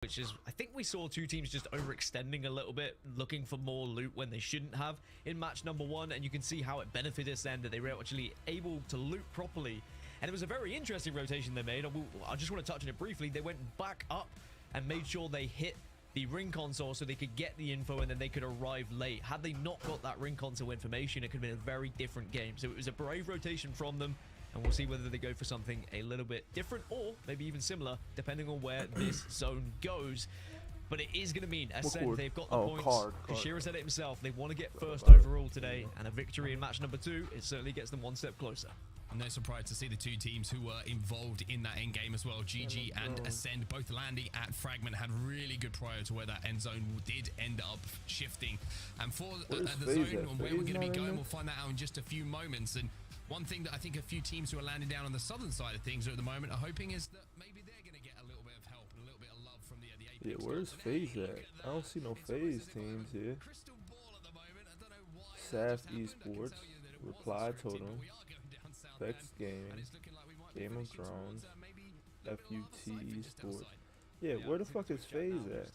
which is, I think we saw two teams just overextending a little bit, looking for more loot when they shouldn't have in match number 1, and you can see how it benefited them that they were actually able to loot properly. And it was a very interesting rotation they made. I just want to touch on it briefly. They went back up and made sure they hit the ring console so they could get the info and then they could arrive late. Had they not got that ring console information, it could have been a very different game. So it was a brave rotation from them, and we'll see whether they go for something a little bit different or maybe even similar, depending on where this zone goes. But it is going to mean Ascend, they've got the points. Kashira said it himself, they want to get first overall today, and a victory in match number 2, it certainly gets them one step closer. No surprise to see the two teams who were involved in that end game as well. GG and Ascend both landing at Fragment, had really good prior to where that end zone did end up shifting. And for the zone and where we're going to be going, we'll find that out in just a few moments. And one thing that I think a few teams who are landing down on the southern side of things at the moment are hoping is that maybe they're going to get a little bit of help and a little bit of love from the Apex. Yeah, where's FaZe at? I don't see no FaZe teams here. Saf Esports, Reply Totem, Vex Gaming, Game of Thrones, FUT Esports. Yeah, where the fuck is FaZe at?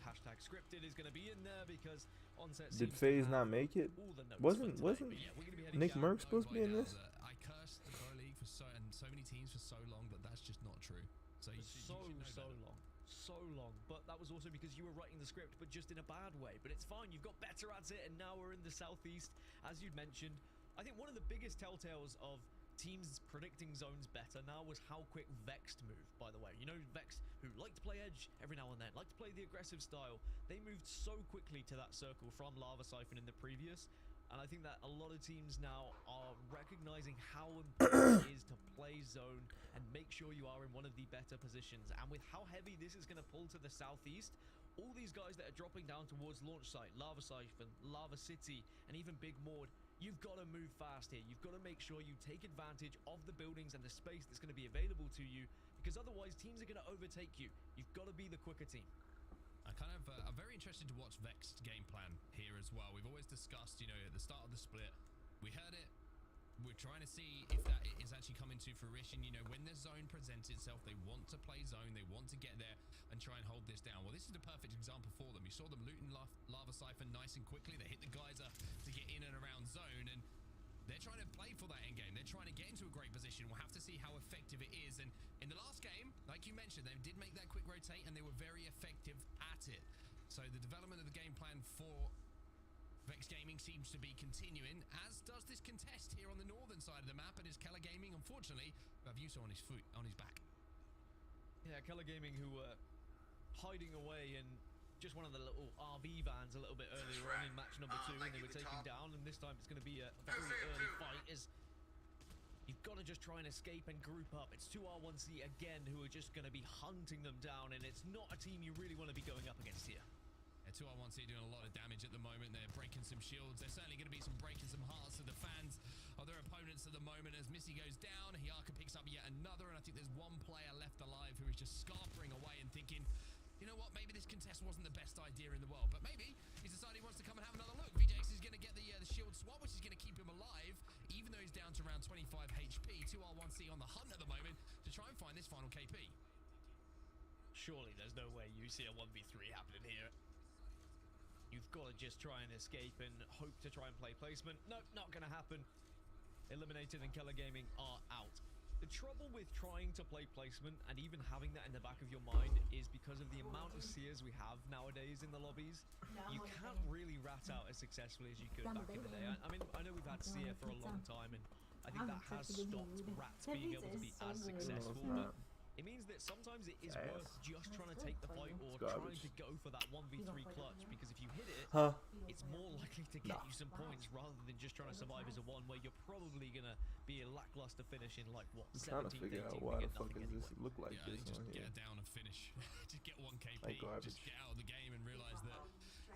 Did FaZe not make it? Wasn't Nick Merck supposed to be in this? I cursed the Pro League for so many teams for so long, but that's just not true. So long, but that was also because you were writing the script, but just in a bad way. But it's fine, you've got better at it, and now we're in the southeast, as you'd mentioned. I think one of the biggest telltales of teams predicting zones better now was how quick Vexed moved, by the way. You know, Vex, who like to play edge every now and then, like to play the aggressive style, they moved so quickly to that circle from Lava Siphon in the previous. And I think that a lot of teams now are recognizing how important it is to play zone and make sure you are in one of the better positions. And with how heavy this is going to pull to the southeast, all these guys that are dropping down towards launch site, Lava Siphon, Lava City, and even Big Mord, you've got to move fast here. You've got to make sure you take advantage of the buildings and the space that's going to be available to you, because otherwise teams are going to overtake you. You've got to be the quicker team. I'm very interested to watch Vex's game plan here as well. We've always discussed, you know, at the start of the split, we heard it. We're trying to see if that is actually coming to fruition. You know, when the zone presents itself, they want to play zone, they want to get there and try and hold this down. Well, this is the perfect example for them. You saw them looting Lava Siphon nice and quickly. They hit the geyser to get in and around zone, and they're trying to play for that end game. They're trying to get into a great position. We'll have to see how effective it is. And in the last game, like you mentioned, they did make that quick rotate and they were very effective at it. So the development of the game plan for Vex Gaming seems to be continuing, as does this contest here on the northern side of the map. And is Keller Gaming, unfortunately, who have Yuso on his back. Yeah, Keller Gaming, who were hiding away in just one of the little RV vans a little bit earlier on in match number 2, and they were taken down, and this time it's going to be a very early fight. You've got to just try and escape and group up. It's 2R1C again who are just going to be hunting them down, and it's not a team you really want to be going up against here. Yeah, 2R1C doing a lot of damage at the moment. They're breaking some shields. There's certainly going to be some breaking some hearts of the fans of their opponents at the moment. As Missy goes down, Hiaka picks up yet another, and I think there's one player left alive who is just scarpering away and thinking, you know what, maybe this contest wasn't the best idea in the world, but maybe he's decided he wants to come and have another look. VJX is going to get the shield swap, which is going to keep him alive, even though he's down to around 25 HP. 2R1C on the hunt at the moment to try and find this final KP. Surely there's no way you see a 1v3 happening here. You've got to just try and escape and hope to try and play placement. Nope, not going to happen. Eliminated and Keller Gaming are out. The trouble with trying to play placement and even having that in the back of your mind is because of the amount of seers we have nowadays in the lobbies. You can't really rat out as successfully as you could back in the day. I mean, I know we've had seer for a long time, and I think that has stopped rats being able to be as successful, but it means that sometimes it is worth just trying to take the fight or trying to go for that 1v3 clutch, because if you hit it, it's more likely to get you some points rather than just trying to survive as a 1 where you're probably going to be a lackluster finish in like, what, 17, I'm trying to figure out why the fuck does this look like this just on here. get down and finish. Just get 1 KP, like just get out of the game and realize that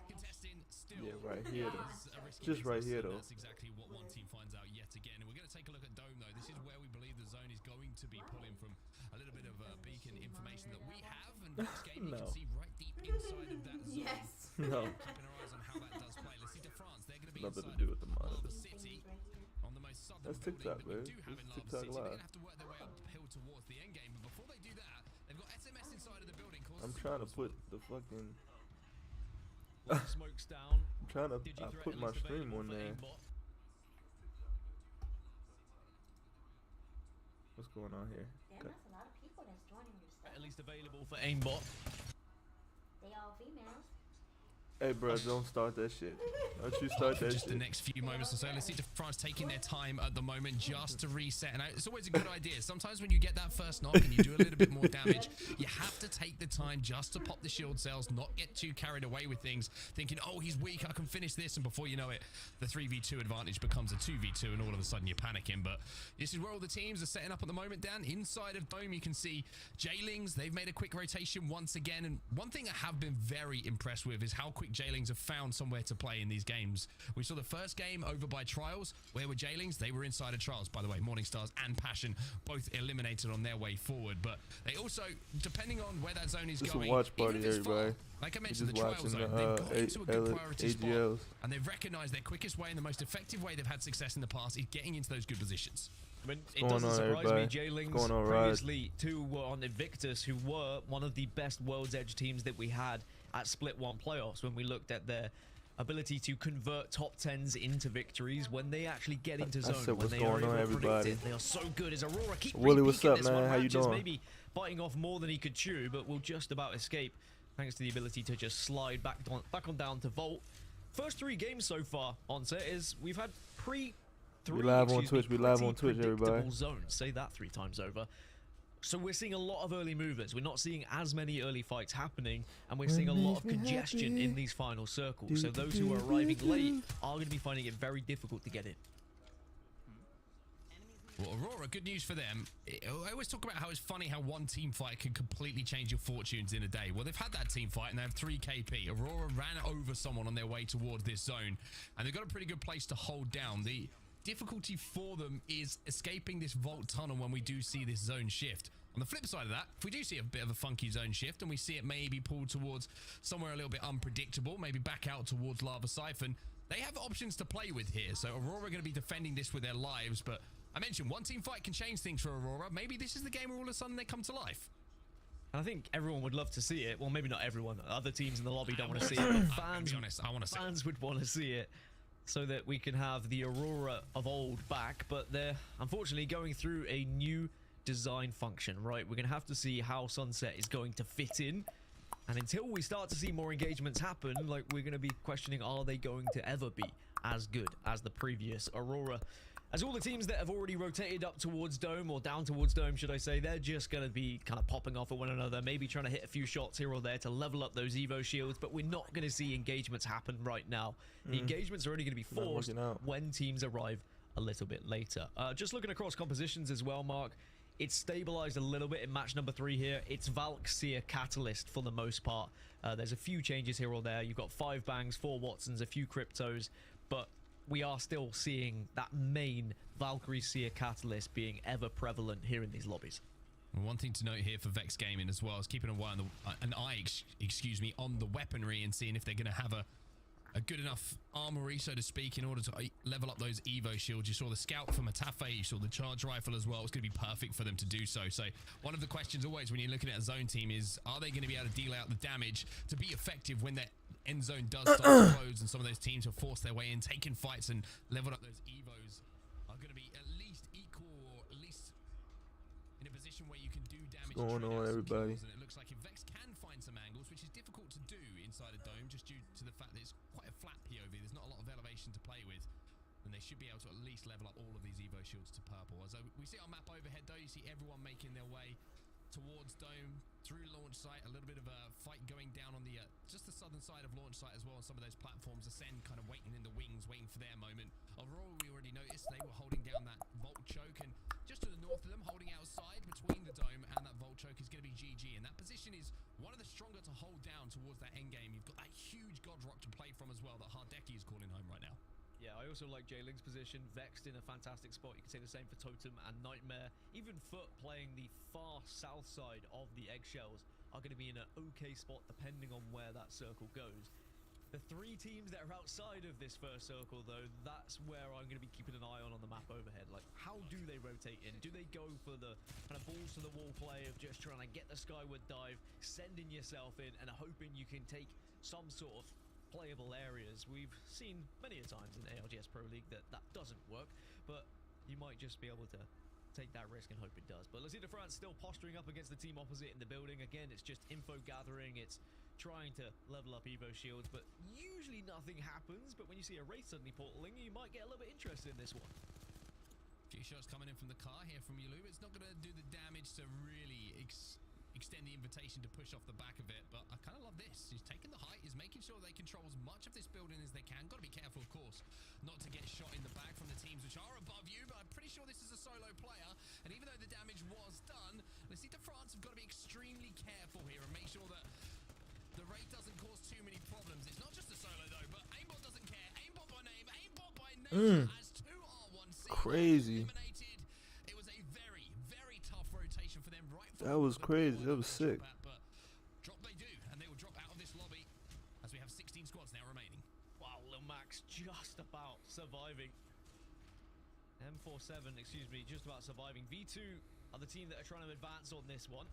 contesting still right here though. is a risky Just right business, here though. That's exactly what one team finds out yet again. And we're going to take a look at Dome though. This is where we believe the zone is going to be pulling from. A little bit of beacon information that we have, and Vex Gaming can see right deep inside of that zone. Yes. No. Keeping our eyes on how that does play. Let's see to France. They're going to be Nothing to inside do with the monitor. Lava City, on the most southern That's building TikTok, that we babe. do have in It's Lava TikTok City. They're live. going to have to work their way uphill towards the end game, but before they do that, they've got SMS in inside of the building. I'm trying to put the fucking. Smokes down. I'm trying to put my stream on there. What's going on here? Damn, that's a lot of people that's joining your stuff. At least available for aimbot. They all females. Hey, bro, don't start that shit. Don't you start that just shit. The next few moments or so. Let's see France taking their time at the moment just to reset. And it's always a good idea. Sometimes when you get that first knock and you do a little bit more damage, you have to take the time just to pop the shield cells, not get too carried away with things, thinking, oh, he's weak, I can finish this. And before you know it, the 3v2 advantage becomes a 2v2 and all of a sudden you're panicking. But this is where all the teams are setting up at the moment, Dan. Inside of Dome, you can see Jailings. They've made a quick rotation once again. And one thing I have been very impressed with is how quick Jailings have found somewhere to play in these games. We saw the first game over by Trials. Where were Jailings? They were inside of Trials, by the way. Morningstars and Passion both eliminated on their way forward. But they also, depending on where that zone is going, a watch party, everybody. Like I mentioned, the Trial zone, they've got into a good priority spot, and they've recognized their quickest way and the most effective way they've had success in the past is getting into those good positions. I mean, it doesn't surprise me. Jailings previously too were on Invictus, who were one of the best World's Edge teams that we had at Split 1 playoffs when we looked at their ability to convert top 10s into victories when they actually get into zone. When they are able to predict it, they are so good. As Aurora keep Willie, what's up, man? How you doing? Maybe biting off more than he could chew, but will just about escape thanks to the ability to just slide back on down to Vault. First 3 games so far on set is we've had we live on Twitch. We live on Twitch, everybody. Zones. Say that 3 times over. So we're seeing a lot of early movers. We're not seeing as many early fights happening, and we're seeing a lot of congestion in these final circles. So those who are arriving late are going to be finding it very difficult to get in. Well, Aurora, good news for them. I always talk about how it's funny how one team fight can completely change your fortunes in a day. Well, they've had that team fight and they have 3 KP. Aurora ran over someone on their way towards this zone, and they've got a pretty good place to hold down. The difficulty for them is escaping this vault tunnel when we do see this zone shift. On the flip side of that, if we do see a bit of a funky zone shift and we see it maybe pulled towards somewhere a little bit unpredictable, maybe back out towards Lava Siphon, they have options to play with here. So Aurora are going to be defending this with their lives, but I mentioned one team fight can change things for Aurora. Maybe this is the game where all of a sudden they come to life. I think everyone would love to see it. Well, maybe not everyone. Other teams in the lobby don't want to see it, but fans, fans would want to see it, so that we can have the Aurora of old back. But they're unfortunately going through a new design function, right? We're going to have to see how Sunset is going to fit in. And until we start to see more engagements happen, like, we're going to be questioning, are they going to ever be as good as the previous Aurora? As all the teams that have already rotated up towards Dome, or down towards Dome, should I say, they're just going to be kind of popping off at one another, maybe trying to hit a few shots here or there to level up those Evo shields, but we're not going to see engagements happen right now. The engagements are only going to be forced when teams arrive a little bit later. Just looking across compositions as well, Mark, it's stabilized a little bit in match number 3 here. It's Valkyria Catalyst for the most part. There's a few changes here or there. You've got 5 bangs, 4 Watsons, a few cryptos, but we are still seeing that main Valkyria Catalyst being ever prevalent here in these lobbies. One thing to note here for Vex Gaming as well is keeping an eye on the weaponry and seeing if they're going to have a good enough armory, so to speak, in order to level up those Evo shields. You saw the Scout from Atafe, you saw the Charge Rifle as well. It's going to be perfect for them to do so. So one of the questions always when you're looking at a zone team is, are they going to be able to deal out the damage to be effective when their end zone does start to close, and some of those teams have forced their way in, taken fights and leveled up those Evos are going to be at least equal, or at least in a position where you can do damage. What's going on, everybody? And it looks like if Vex can find some angles, which is difficult to do inside a Dome just due to the fact that it's quite a flat POV, there's not a lot of elevation to play with, then they should be able to at least level up all of these Evo shields to purple. As we see our map overhead though, you see everyone making their way towards Dome, through launch site, a little bit of a fight going down on the just the southern side of launch site as well. On some of those platforms, Ascend kind of waiting in the wings, waiting for their moment. Aurora, we already noticed they were holding down that vault choke, and just to the north of them, holding outside between the Dome and that vault choke, is going to be GG, and that position is one of the stronger to hold down towards that end game. You've got that huge God Rock to play from as well that Hardeki is calling home right now. Yeah, I also like Jailing's position. Vexed in a fantastic spot. You can say the same for Totem and Nightmare. Even Foot playing the far south side of the eggshells are going to be in an okay spot depending on where that circle goes. The 3 teams that are outside of this first circle, though, that's where I'm going to be keeping an eye on the map overhead. Like, how do they rotate in? Do they go for the kind of balls to the wall play of just trying to get the skyward dive, sending yourself in, and hoping you can take some sort of playable areas? We've seen many a times in ALGS Pro League that doesn't work, but you might just be able to take that risk and hope it does. But let's see the France still posturing up against the team opposite in the building. Again, it's just info gathering. It's trying to level up Evo shields, but usually nothing happens. But when you see a Wraith suddenly portaling, you might get a little bit interested in this one. Few shots coming in from the car here from Yulu. It's not going to do the damage to really extend the invitation to push off the back of it, but I kind of love this. He's taking the height, he's making sure they control as much of this building as they can. Got to be careful, of course, not to get shot in the back from the teams which are above you, but I'm pretty sure this is a solo player, and even though the damage was done, let's see, the France have got to be extremely careful here and make sure that the Wraith doesn't cause too many problems. It's not just a solo though, but Aimbot doesn't care. Aimbot by name, Aimbot by nature as 2R1C crazy. eliminated. It was a very, very tough rotation for them right from That was crazy. That was sick. but drop they do, and they will drop out of this lobby as we have 16 squads now remaining. Wow, Lil Max just about surviving. M47, excuse me, just about surviving. V2 are the team that are trying to advance on this one.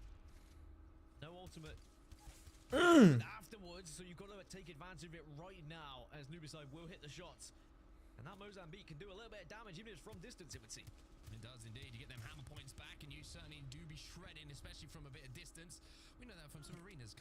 No ultimate afterwards, so you've got to take advantage of it right now as Nubicide will hit the shots. And that Mozambique can do a little bit of damage, even if it's from distance, it would seem. It does indeed. You get them hammer points back, and you certainly do be shredding, especially from a bit of distance. We know that from some arenas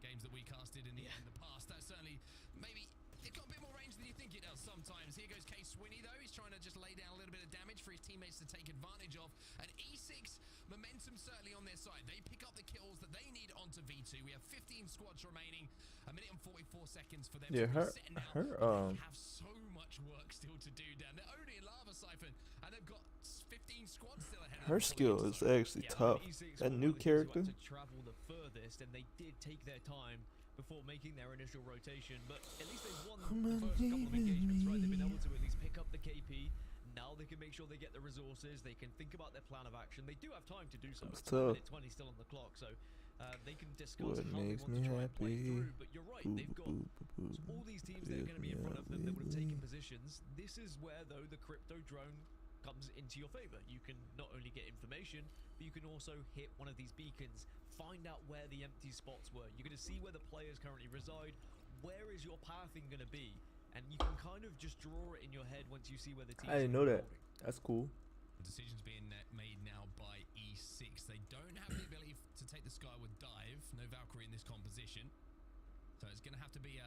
games that we casted in the past. That certainly, maybe it's got a bit more range than you think it does sometimes. Here goes K Swinney though. He's trying to just lay down a little bit of damage for his teammates to take advantage of. And E6 momentum certainly on their side. They pick up the kills that they need onto V2. We have 15 squads remaining. 1 minute and 44 seconds for them Yeah, to her be setting out. They have so much work still to do down there. Only in Lava Siphon, and they've got 15 squads still ahead of them. Her skill is actually tough. That new character. To travel the furthest, and they did take their time before making their initial rotation, but at least they've won the first couple of engagements, right? They've been able to at least pick up the KP. Now they can make sure they get the resources. They can think about their plan of action. They do have time to do so. It's It's tough. minute 20 still on the clock, so they can discuss What how they makes want me to try and play happy? through. But you're right, they've got all these teams that are going to be in front of them that would have taken positions. This is where, though, the crypto drone comes into your favor. You can not only get information, but you can also hit one of these beacons, find out where the empty spots were. You're going to see where the players currently reside. Where is your pathing going to be? And you can kind of just draw it in your head once you see where the team. I didn't know that. That's cool. The decision's being made now by E6. They don't have the ability to take the skyward dive. No Valkyrie in this composition. So it's going to have to be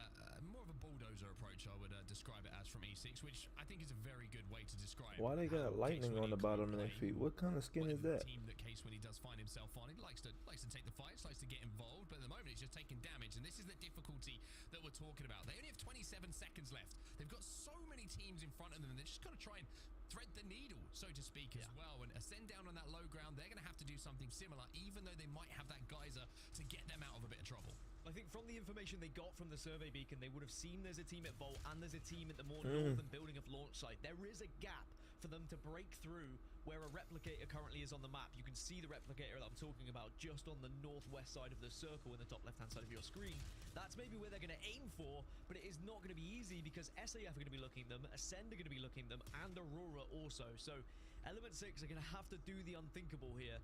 more of a bulldozer approach, I would describe it as, from E6, which I think is a very good way to describe. Why they got lightning on the bottom of their feet? What kind of skin is that? Team that Case when he does find himself on, he likes to take the fights, likes to get involved, but at the moment he's just taking damage, and this is the difficulty that we're talking about. They only have 27 seconds left. They've got so many teams in front of them, and they're just got to try and thread the needle, so to speak, as well, and ascend down on that low ground. They're going to have to do something similar, even though they might have that geyser to get them out of a bit of trouble. I think from the information they got from the survey beacon, they would have seen there's a team at Vault and there's a team at the more northern building of launch site. There is a gap for them to break through where a replicator currently is on the map. You can see the replicator that I'm talking about just on the northwest side of the circle in the top left-hand side of your screen. That's maybe where they're going to aim for, but it is not going to be easy because SAF are going to be looking at them, Ascend are going to be looking at them, and Aurora also. So Element 6 are going to have to do the unthinkable here.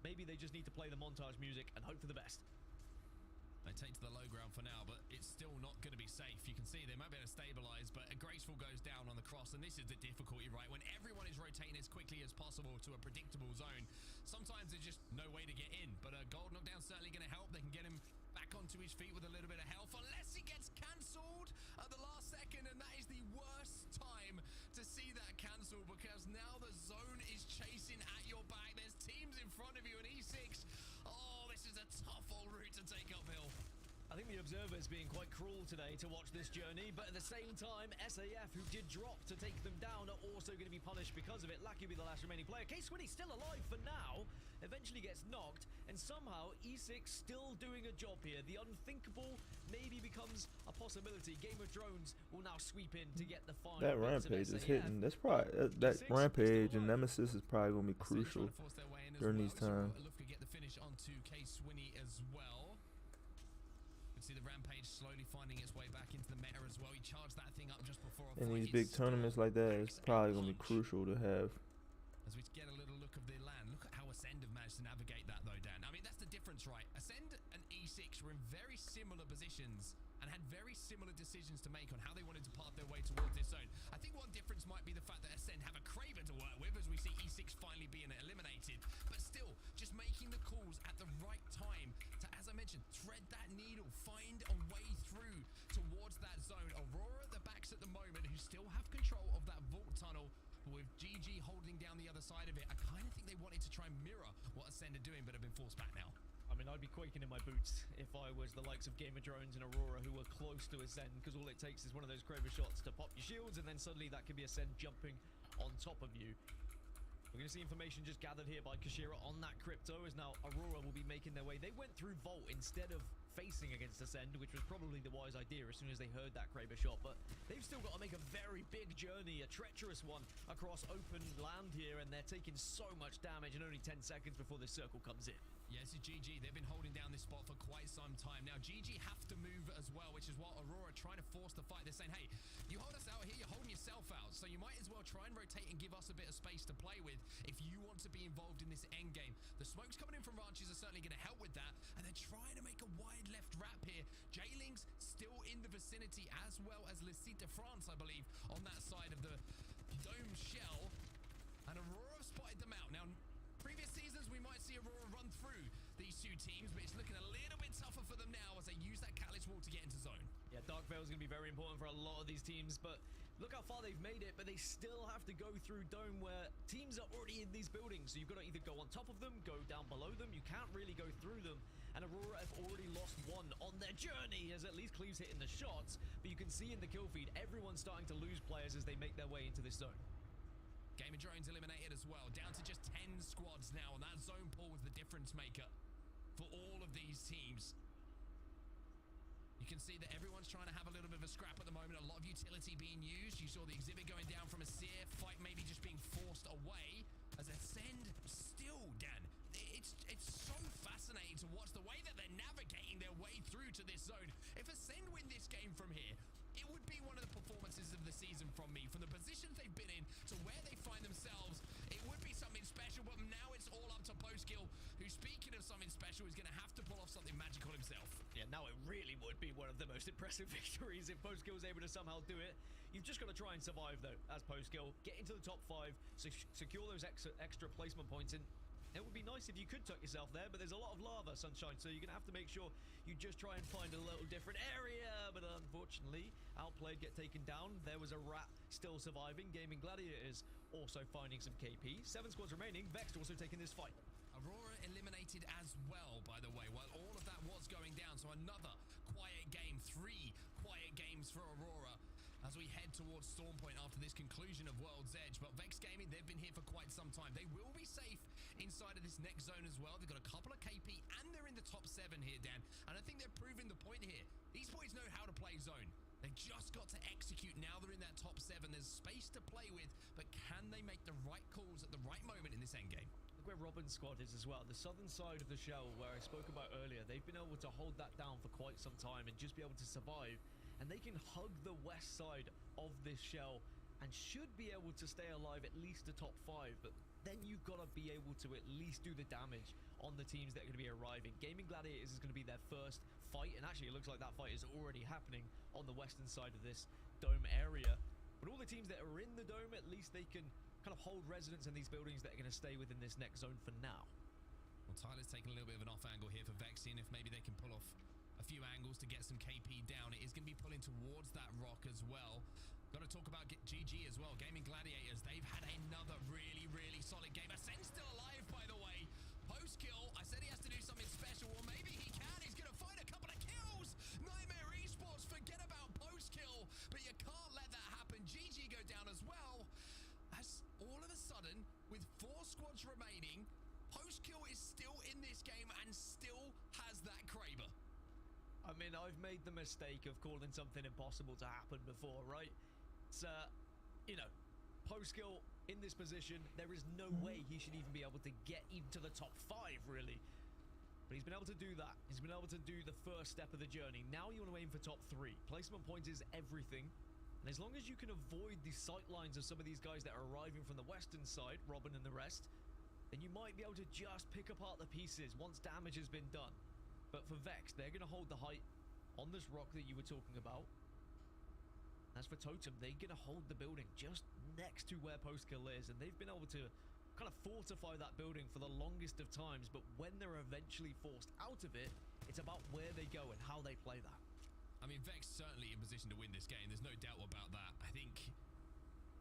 Maybe they just need to play the montage music and hope for the best. They take to the low ground for now, but it's still not going to be safe. You can see they might be able to stabilize, but a Graceful goes down on the cross, and this is the difficulty, right? When everyone is rotating as quickly as possible to a predictable zone, sometimes there's just no way to get in, but a gold knockdown certainly going to help. They can get him back onto his feet with a little bit of health, unless he gets cancelled at the last second, and that is the worst time to see that cancel, because now the zone is chasing at your back. There's teams in front of you, and E6, oh, this is a tough old route to take uphill. I think the Observer is being quite cruel today to watch this journey, but at the same time, SAF, who did drop to take them down, are also going to be punished because of it. Lucky will be the last remaining player. Case Winnie's still alive for now, eventually gets knocked, and somehow E6 still doing a job here. The unthinkable maybe becomes a possibility. Game of Drones will now sweep in to get the final. That rampage is hitting. That's probably that rampage and Nemesis is probably going to be crucial during these times. Look to get the finish onto Case Winnie as well. See see the Rampage slowly finding its way back into the meta as well. He charged that thing up just before a In fight. these big tournaments like that, it's probably going to be crucial to have. As we get a little look of the land, look at how Ascend have managed to navigate that though, Dan. I mean, that's the difference, right? Ascend and E6 were in very similar positions and had very similar decisions to make on how they wanted to path their way towards this zone. I think one difference might be the fact that Ascend have a Kraber to work with as we see E6 finally being eliminated, but still just making the calls at the right time to, as I mentioned, thread that needle, find a way through towards that zone. Aurora at the backs at the moment, who still have control of that vault tunnel, but with GG holding down the other side of it. I kind of think they wanted to try and mirror what Ascend are doing, but have been forced back now. I mean, I'd be quaking in my boots if I was the likes of Game of Drones and Aurora, who were close to Ascend, because all it takes is one of those Kraber shots to pop your shields, and then suddenly that could be Ascend jumping on top of you. We're going to see information just gathered here by Kashira on that crypto, as now Aurora will be making their way. They went through Vault instead of facing against Ascend, which was probably the wise idea as soon as they heard that Kraber shot, but they've still got to make a very big journey, a treacherous one, across open land here, and they're taking so much damage in only 10 seconds before this circle comes in. Yes, it's GG. They've been holding down this spot for quite some time. Now, GG have to move as well, which is what Aurora are trying to force the fight. They're saying, hey, you hold us out here, you're holding yourself out, so you might as well try and rotate and give us a bit of space to play with if you want to be involved in this end game. The smokes coming in from ranches are certainly going to help with that, and they're trying to make a wide left wrap here. Jailing's still in the vicinity, as well as Le Site de France, I believe, on that side of the dome shell, and Aurora have spotted them out. Now, previous seasons, we might see Aurora run through these two teams, but it's looking a little bit tougher for them now as they use that catalyst wall to get into zone. Yeah, Dark Veil is going to be very important for a lot of these teams, but look how far they've made it, but they still have to go through Dome where teams are already in these buildings, so you've got to either go on top of them, go down below them. You can't really go through them, and Aurora have already lost one on their journey, as at least Cleave's hitting the shots, but you can see in the kill feed, everyone's starting to lose players as they make their way into this zone. Game of Drones eliminated as well, down to just 10 squads now, and that zone pull was the difference maker for all of these teams. You can see that everyone's trying to have a little bit of a scrap at the moment, a lot of utility being used. You saw the exhibit going down from a Seer, fight maybe just being forced away, as Ascend still, Dan, it's so fascinating to watch the way that they're navigating their way through to this zone. If Ascend win this game from here, it would be one of the performances of the season from me. From the positions they've been in to where they find themselves, it would be something special, but now it's all up to Postkill, who, speaking of something special, is going to have to pull off something magical himself. Yeah, now it really would be one of the most impressive victories if Postkill is able to somehow do it. You've just got to try and survive, though, as Postkill. Get into the top 5, secure those extra placement points, and it would be nice if you could tuck yourself there, but there's a lot of lava, Sunshine, so you're going to have to make sure you just try and find a little different area. But unfortunately, Outplayed get taken down. There was a rat still surviving. Gaming Gladiators also finding some KP. 7 squads remaining. Vext also taking this fight. Aurora eliminated as well, by the way, while all of that was going down. So another quiet game, 3 quiet games for Aurora as we head towards Stormpoint after this conclusion of World's Edge. But Vex Gaming, they've been here for quite some time. They will be safe inside of this next zone as well. They've got a couple of KP and they're in the top 7 here, Dan. And I think they're proving the point here. These boys know how to play zone. They just got to execute. Now they're in that top 7. There's space to play with, but can they make the right calls at the right moment in this endgame? Look where Robin's squad is as well. The southern side of the shell, where I spoke about earlier, they've been able to hold that down for quite some time and just be able to survive. And they can hug the west side of this shell and should be able to stay alive at least the top 5. But then you've got to be able to at least do the damage on the teams that are going to be arriving. Gaming Gladiators is going to be their first fight, and actually it looks like that fight is already happening on the western side of this dome area. But all the teams that are in the dome, at least they can kind of hold residence in these buildings that are going to stay within this next zone for now. Well, Tyler's taking a little bit of an off angle here for Vex, seeing if maybe they can pull off a few angles to get some KP down. It is going to be pulling towards that rock as well. Got to talk about GG as well. Gaming Gladiators, they've had another really, really solid game. Ascend's still alive, by the way. Post-kill, I said he has to do something special. Well, maybe he can. He's going to find a couple of kills. Nightmare Esports, forget about post-kill. But you can't let that happen. GG go down as well. As all of a sudden, with 4 squads remaining, post-kill is still in this game and still has that Kraber. I mean, I've made the mistake of calling something impossible to happen before, right? It's, you know, post-kill in this position, there is no way he should even be able to get into the top 5, really. But But he's been able to do that. He's been able to do the first step of the journey. Now you want to aim for top 3. Placement points is everything. And as long as you can avoid the sight lines of some of these guys that are arriving from the western side, Robin and the rest, then you might be able to just pick apart the pieces once damage has been done. But for Vex, they're going to hold the height on this rock that you were talking about. As for Totem, they're going to hold the building just next to where Postkill is, and they've been able to kind of fortify that building for the longest of times, but when they're eventually forced out of it, it's about where they go and how they play that. I mean, Vex certainly in position to win this game. There's no doubt about that. I think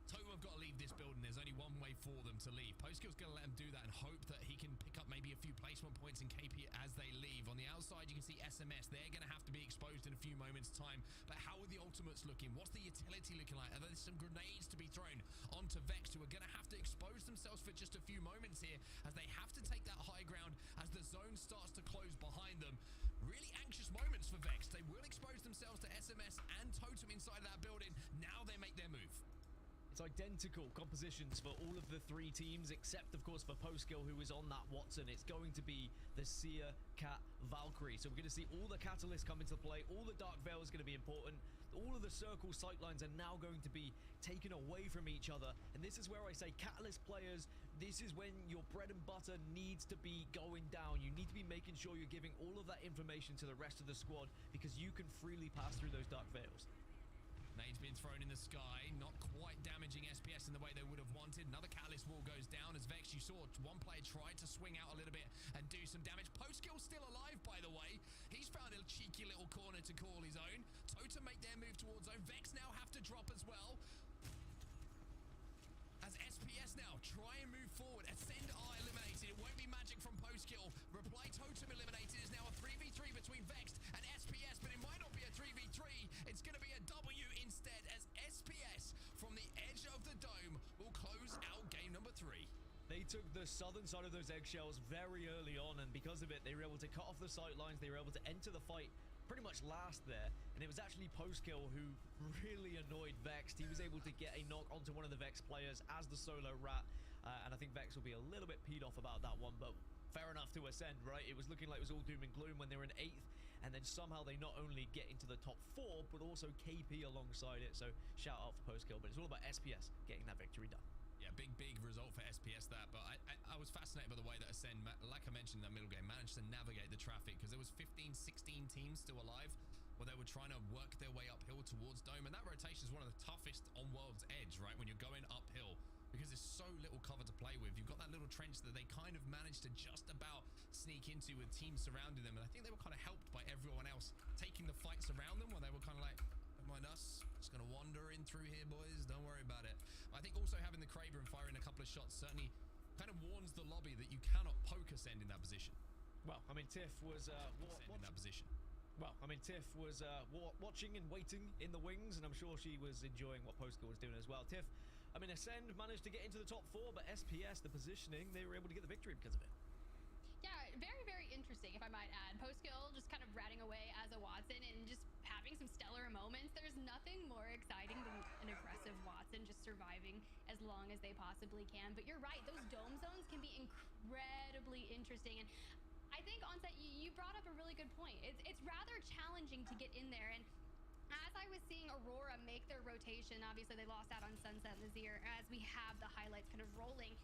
Totem have got to leave this building. There's only one way for them to leave. Postkill's going to let him do that and hope that he can pick up maybe a few placement points in KP as they leave. On the outside, you can see SMS. They're going to have to be exposed in a few moments' time. But how are the ultimates looking? What's the utility looking like? Are there some grenades to be thrown onto Vex, who are going to have to expose themselves for just a few moments here as they have to take that high ground as the zone starts to close behind them? Really anxious moments for Vex. They will expose themselves to SMS and Totem inside of that building. Now they make their move. It's identical compositions for all of the 3 teams, except, of course, for Postkill, who is on that Watson. It's going to be the Seer, Cat, Valkyrie. So we're going to see all the Catalysts come into play. All the Dark Veil is going to be important. All of the Circle sightlines are now going to be taken away from each other. And this is where I say, Catalyst players, this is when your bread and butter needs to be going down. You need to be making sure you're giving all of that information to the rest of the squad, because you can freely pass through those Dark Veils. Nade's been thrown in the sky, not quite damaging SPS in the way they would have wanted. Another Catalyst wall goes down as Vex, you saw one player try to swing out a little bit and do some damage. Postkill's still alive, by the way. He's found a cheeky little corner to call his own. Totem make their move towards zone. Vex now have to drop as well. As SPS now try and move forward. Ascend are eliminated. It won't be magic from Postkill. Reply Totem eliminated. Is now a 3v3 between Vex and SPS, but it might not be a 3v3. It's going to be a W instead, as SPS from the edge of the dome will close out game number 3. They took the southern side of those eggshells very early on, and because of it, they were able to cut off the sight lines. They were able to enter the fight pretty much last there, and it was actually Postkill who really annoyed Vex. He was able to get a knock onto one of the Vex players as the solo rat, and I think Vex will be a little bit peed off about that one, but fair enough to Ascend, right? It was looking like it was all doom and gloom when they were in 8th, and then somehow they not only get into the top 4, but also KP alongside it, so shout out for Postkill, but it's all about SPS getting that victory done. Yeah, big result for SPS that, but I was fascinated by the way that Ascend, like I mentioned in that middle game, managed to navigate the traffic, because there was 15, 16 teams still alive where they were trying to work their way uphill towards Dome, and that rotation is one of the toughest on World's Edge, right, when you're going uphill, because there's so little cover to play with. You've got that little trench that they kind of managed to just about sneak into with teams surrounding them, and I think they were kind of helped by everyone else taking the fights around them, where they were kind of like, don't mind us, just gonna wander in through here, boys, don't worry about it. I think also having the Kraber and firing a couple of shots certainly kind of warns the lobby that you cannot poke Ascend in that position. Well, I mean, Tiff was in that position. Well, I mean, Tiff was watching and waiting in the wings, and I'm sure she was enjoying what Postkill was doing as well. Tiff, I mean, Ascend managed to get into the top 4, but SPS, the positioning, they were able to get the victory because of it. Yeah, very interesting, if I might add. Postkill just kind of ratting away as a Watson and just having some stellar moments. There's nothing more exciting than an aggressive Watson just surviving as long as they possibly can. But you're right, those dome zones can be incredibly interesting. And I think, Onset, you brought up a really good point. It's rather challenging to get in there. And as I was seeing Aurora make their rotation, obviously they lost out on Sunset and Nazir, as we have the highlights kind of rolling,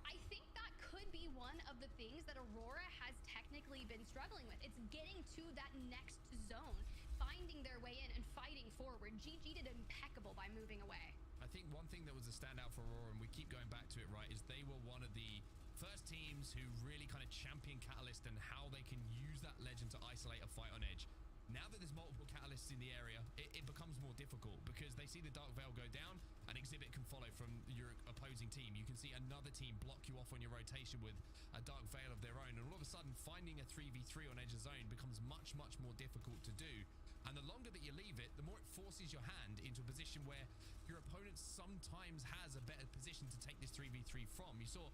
I think that could be one of the things that Aurora has technically been struggling with. It's getting to that next zone, finding their way in and fighting forward. GG did impeccable by moving away. I think one thing that was a standout for Aurora, and we keep going back to it, right, is they were one of the first teams who really kind of champion Catalyst and how they can use that legend to isolate a fight on edge. Now that there's multiple Catalysts in the area, it becomes more difficult, because they see the Dark Veil go down and Exhibit can follow from your opposing team. You can see another team block you off on your rotation with a Dark Veil of their own, and all of a sudden finding a 3v3 on edge of zone becomes much more difficult to do. And the longer that you leave it, the more it forces your hand into a position where your opponent sometimes has a better position to take this 3v3 from. You saw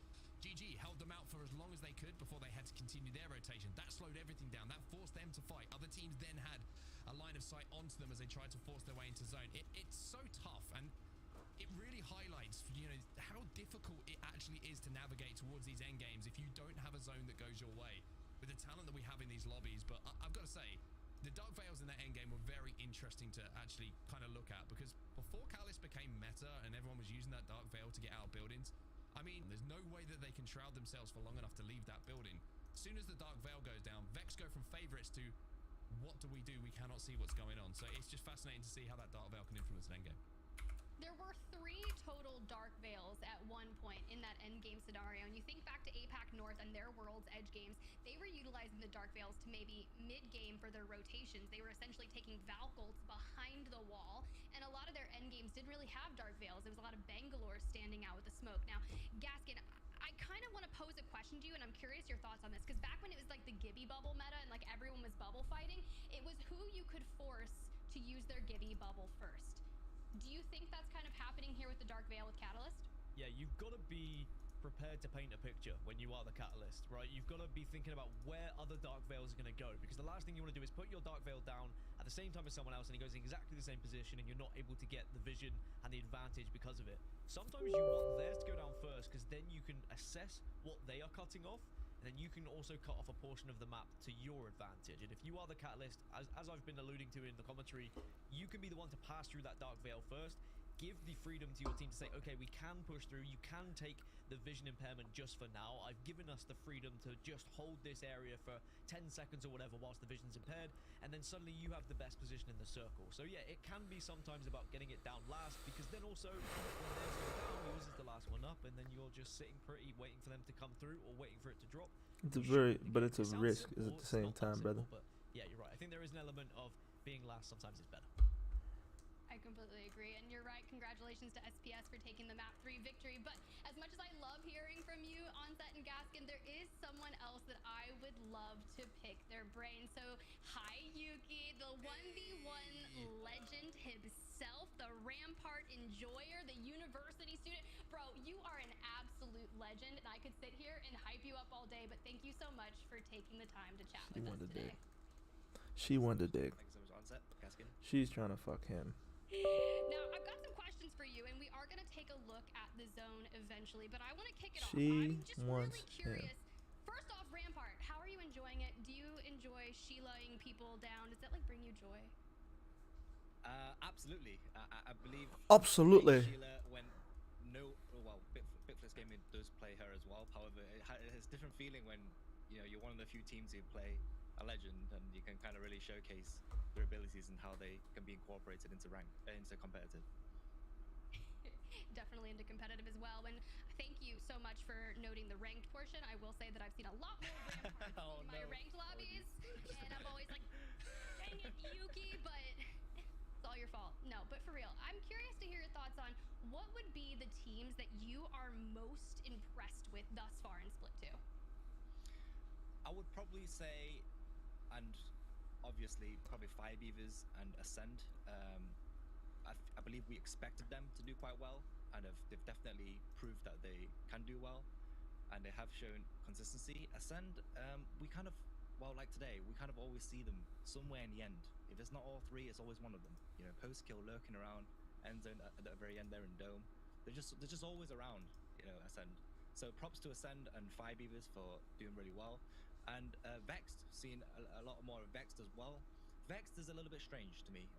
GG held them out for as long as they could before they had to continue their rotation. That slowed everything down. That forced them to fight. Other teams then had a line of sight onto them as they tried to force their way into zone. It's so tough, and it really highlights, you know, how difficult it actually is to navigate towards these end games if you don't have a zone that goes your way. with the talent that we have in these lobbies. But I've got to say, the Dark Veils in that endgame were very interesting to actually kind of look at, because before Catalyst became meta and everyone was using that Dark Veil to get out of buildings, I mean, there's no way that they can shroud themselves for long enough to leave that building. As soon as the Dark Veil goes down, Vex go from favorites to what do? We cannot see what's going on. So it's just fascinating to see how that Dark Veil can influence an endgame. There were 3 total Dark Veils at one point in that endgame scenario. And you think back to APAC North and their World's Edge games, they were utilizing the Dark Veils to maybe mid-game for their rotations. They were essentially taking Valkolts behind the wall, and a lot of their endgames didn't really have Dark Veils. There was a lot of Bangalore standing out with the smoke. Now, Gaskin, I kind of want to pose a question to you, and I'm curious your thoughts on this, because back when it was like the Gibby bubble meta and like everyone was bubble fighting, it was who you could force to use their Gibby bubble first. Do you think that's kind of happening here with the Dark Veil with Catalyst? Yeah, you've got to be prepared to paint a picture when you are the Catalyst, right? You've got to be thinking about where other Dark Veils are going to go, because the last thing you want to do is put your Dark Veil down at the same time as someone else and he goes in exactly the same position and you're not able to get the vision and the advantage because of it. Sometimes you want theirs to go down first, because then you can assess what they are cutting off, and then you can also cut off a portion of the map to your advantage. And if you are the Catalyst, as I've been alluding to in the commentary, you can be the one to pass through that Dark Veil first. Give the freedom to your team to say, okay, we can push through, you can take the vision impairment just for now. I've given us the freedom to just hold this area for 10 seconds or whatever whilst the vision's impaired, and then suddenly you have the best position in the circle. So yeah, it can be sometimes about getting it down last, because then also when theirs go down, yours is the last one up, and then you're just sitting pretty waiting for them to come through or waiting for it to drop. It's a risk is at the same time, brother. But yeah, you're right. I think there is an element of being last sometimes is better. I completely agree, and you're right. Congratulations to SPS for taking the map 3 victory. But as much as I love hearing from you, Onset and Gaskin, there is someone else that I would love to pick their brain. So hi, Yuki, the 1v1 legend himself, the Rampart enjoyer, the university student. Bro, you are an absolute legend, and I could sit here and hype you up all day, but thank you so much for taking the time to chat with us today. She wanted to dig. Thanks so much, Onset. Gaskin. She's trying to fuck him. Now, I've got some questions for you, and we are going to take a look at the zone eventually, but I want to kick it off. I'm just really curious. First off, Rampart, how are you enjoying it? Do you enjoy Sheilaing people down? Does that, like, bring you joy? Absolutely. I believe Absolutely. Sheila, Bitflix Gaming does play her as well. However, it's a different feeling when, you know, you're one of the few teams who play a legend, and you can kind of really showcase their abilities and how they can be incorporated into competitive. Definitely into competitive as well. And thank you so much for noting the ranked portion. I will say that I've seen a lot more Ramparts in my ranked lobbies, and I'm always like, dang it, Yuki, but it's all your fault. No, but for real, I'm curious to hear your thoughts on what would be the teams that you are most impressed with thus far in Split 2? I would probably say, and obviously probably Fire Beavers and Ascend. I believe we expected them to do quite well, and they've definitely proved that they can do well, and they have shown consistency. Ascend, we kind of, well, like today, we kind of always see them somewhere in the end. If it's not all 3, it's always one of them. You know, post-kill lurking around, end zone at the very end there in Dome. They're just always around, you know, Ascend. So props to Ascend and Fire Beavers for doing really well. And Vexed, seen a lot more of Vexed as well. Vexed is a little bit strange to me.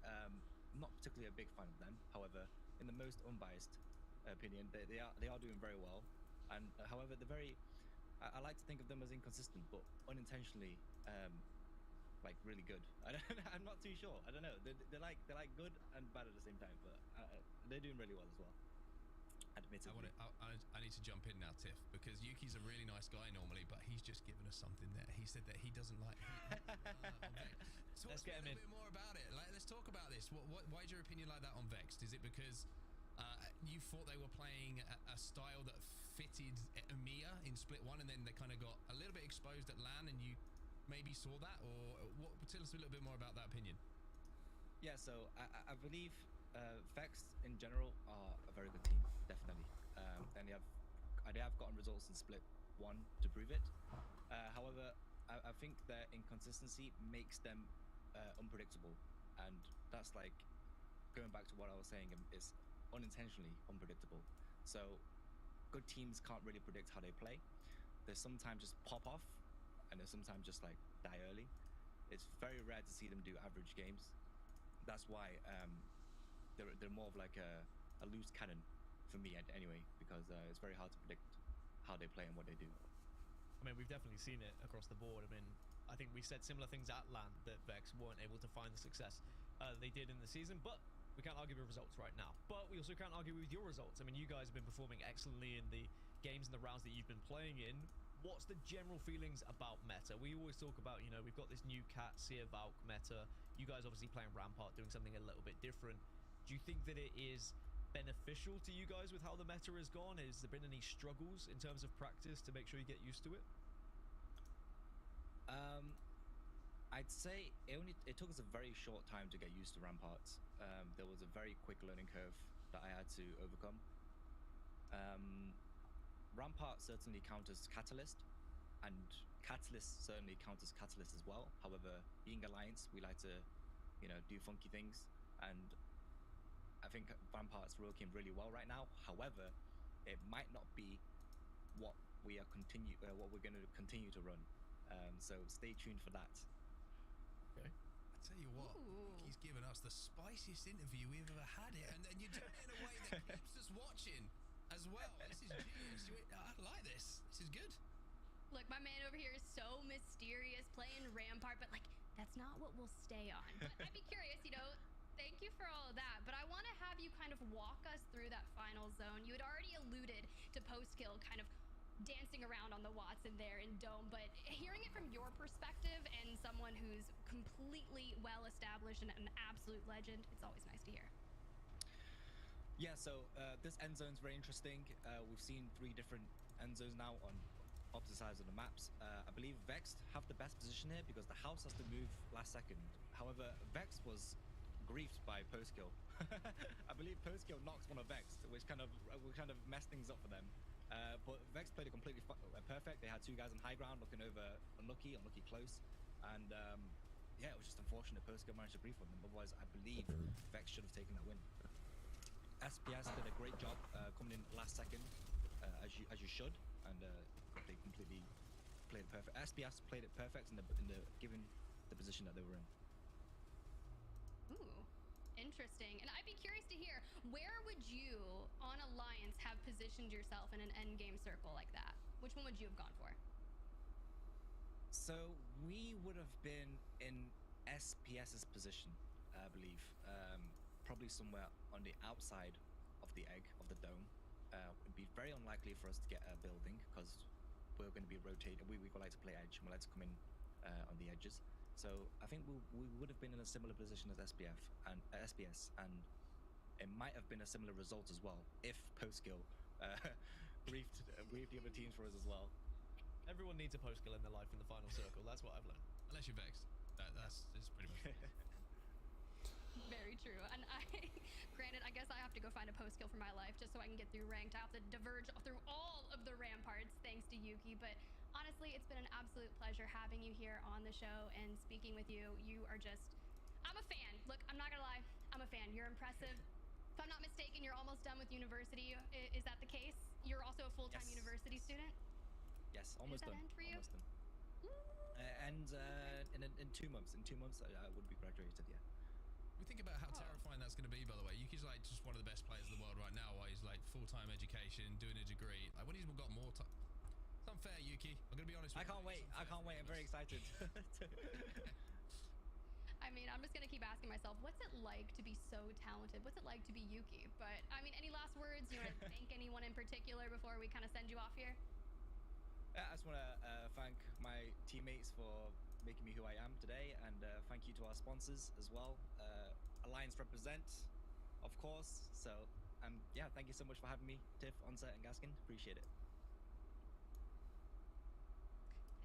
Not particularly a big fan of them. However, in the most unbiased opinion, they are doing very well. And however, they're very. I like to think of them as inconsistent, but unintentionally, like really good. I'm not too sure. I don't know. They're like good and bad at the same time, but they're doing really well as well. Admittedly. I need to jump in now, Tiff, because Yuki's a really nice guy normally, but he's just given us something there. He said that he doesn't like. Let's get him in. A bit more about it. Like, let's talk about this. Why is your opinion like that on Vexed? Is it because you thought they were playing a style that fitted EMEA in Split 1, and then they kind of got a little bit exposed at LAN, and you maybe saw that, or what? Tell us a little bit more about that opinion. Yeah, so I believe Vexed in general are a very good team, definitely, and they have gotten results in Split 1 to prove it. However, I think their inconsistency makes them unpredictable, and that's like going back to what I was saying, is unintentionally unpredictable. So good teams can't really predict how they play. They sometimes just pop off, and and they sometimes just like die early. It's very rare to see them do average games. That's why they're more of like a loose cannon for me anyway, because it's very hard to predict how they play and what they do. I mean, we've definitely seen it across the board. I mean, I think we said similar things at LAN, that Vex weren't able to find the success they did in the season, but we can't argue with results right now. But we also can't argue with your results. I mean, you guys have been performing excellently in the games and the rounds that you've been playing in. What's the general feelings about meta? We always talk about, you know, we've got this new Cat, Seer, Valk meta. You guys obviously playing Rampart, doing something a little bit different. Do you think that it is beneficial to you guys with how the meta has gone? Has there been any struggles in terms of practice to make sure you get used to it? I'd say it took us a very short time to get used to Ramparts. There was a very quick learning curve that I had to overcome. Rampart certainly counters Catalyst, and Catalyst certainly counters Catalyst as well. However, being Alliance, we like to, you know, do funky things, and I think Rampart's working really well right now. However, it might not be what we're going to continue to run. So stay tuned for that. Okay. I tell you what, he's given us the spiciest interview we've ever had it, and you're doing it in a way that keeps us watching as well. This is genius. I like this. This is good. Look, my man over here is so mysterious, playing Rampart, but like that's not what we'll stay on. But I'd be curious, you know. Thank you for all of that, but I want to have you kind of walk us through that final zone. You had already alluded to post-kill kind of dancing around on the Wattson there in Dome, but hearing it from your perspective and someone who's completely well-established and an absolute legend, it's always nice to hear. Yeah, so this end zone's very interesting. We've seen 3 different end zones now on opposite sides of the maps. I believe Vex have the best position here because the house has to move last second. However, Vex was griefed by post-kill. I believe post-kill knocks one of Vex, which kind of messed things up for them. But Vex played it completely perfect. They had 2 guys on high ground looking over unlucky close, and yeah, it was just unfortunate post-kill managed to grief on them. Otherwise, I believe Vex should have taken that win. SPS did a great job coming in last second, as you should, and they completely played it perfect. SPS played it perfect in the given the position that they were in. Ooh, interesting. And I'd be curious to hear, where would you, on Alliance, have positioned yourself in an endgame circle like that? Which one would you have gone for? So we would have been in SPS's position, I believe. Probably somewhere on the outside of the egg, of the dome. It'd be very unlikely for us to get a building because we're going to be rotating. We like to play edge, and we like to come in on the edges. So I think we would have been in a similar position as SPS, and it might have been a similar result as well if post-kill briefed the other teams for us as well. Everyone needs a post-kill in their life in the final circle. That's what I've learned. Unless you're Vexed. That's pretty much it. Very true. And granted, I guess I have to go find a post-kill for my life just so I can get through ranked. I have to diverge through all of the ramparts thanks to Yuki, but honestly, it's been an absolute pleasure having you here on the show and speaking with you. You are just, I'm a fan. Look, I'm not gonna lie, I'm a fan. You're impressive. If I'm not mistaken, you're almost done with university. Is that the case? You're also a full-time university student? Yes, almost done. End for you? Almost done. And in 2 months. In 2 months, I would be graduated. Yeah. We think about how terrifying that's going to be, by the way. Yuki's like just one of the best players in the world right now, while he's like full-time education, doing a degree. Like when he's got more time. It's unfair, Yuki. I'm going to be honest with you. I can't wait. I'm very excited. I mean, I'm just going to keep asking myself, what's it like to be so talented? What's it like to be Yuki? But, I mean, any last words? You want to thank anyone in particular before we kind of send you off here? I just want to thank my teammates for making me who I am today, and thank you to our sponsors as well. Alliance represent, of course. So, yeah, thank you so much for having me, Tiff, Onset, and Gaskin. Appreciate it.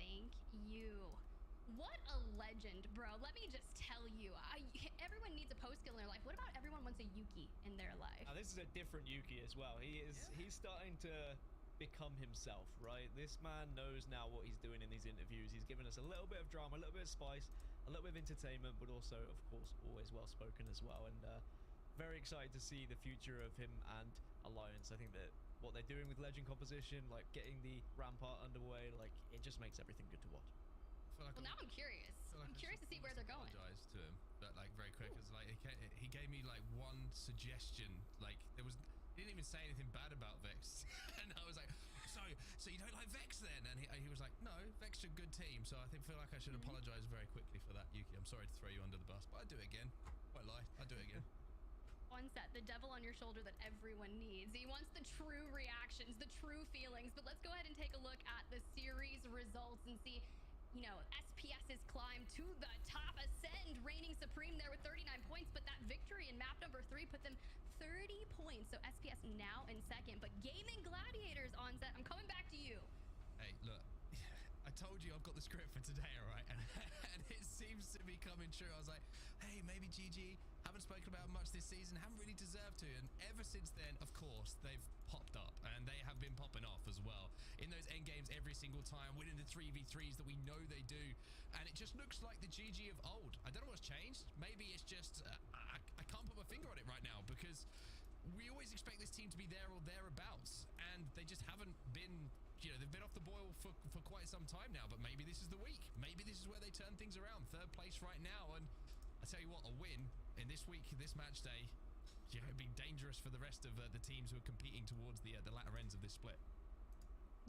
Thank you. What a legend, bro. Let me just tell you, everyone needs a post-kill in their life. What about everyone wants a Yuki in their life? Now, this is a different Yuki as well. He's starting to become himself, right? This man knows now what he's doing in these interviews. He's given us a little bit of drama, a little bit of spice, a little bit of entertainment, but also, of course, always well-spoken as well. And very excited to see the future of him and Alliance. I think that what they're doing with Legend composition, like getting the Rampart underway, like it just makes everything good to watch. like Well, now I'm curious. I'm curious to see where they're going. Apologize to him, but like very quick, because like he gave me like one suggestion. Like he didn't even say anything bad about Vex, and I was like, so you don't like Vex then? And he was like, no, Vex are a good team. So I feel like I should apologize very quickly for that, Yuki. I'm sorry to throw you under the bus, but I'd do it again. Won't lie, I'd do it again. Onset, the devil on your shoulder that everyone needs. He wants the true reactions, the true feelings. But let's go ahead and take a look at the series results and see, you know, SPS's climb to the top, Ascend reigning supreme there with 39 points, but that victory in map number 3 put them 30 points. So SPS now in second, but Gaming Gladiators, Onset, I'm coming back to you. Hey, look, I told you I've got the script for today, all right? And it seems to be coming true. I was like, hey, maybe GG, haven't spoken about much this season, haven't really deserved to. And ever since then, of course, they've popped up, and they have been popping off as well. In those end games every single time, winning the 3v3s that we know they do. And it just looks like the GG of old. I don't know what's changed. Maybe it's just, I can't put my finger on it right now, because we always expect this team to be there or thereabouts. And they just haven't been, you know, they've been off the boil for quite some time now, but maybe this is the week. Maybe this is where they turn things around. Third place right now, and I tell you what, a win in this week, this match day, you know, it'd be dangerous for the rest of the teams who are competing towards the latter ends of this split.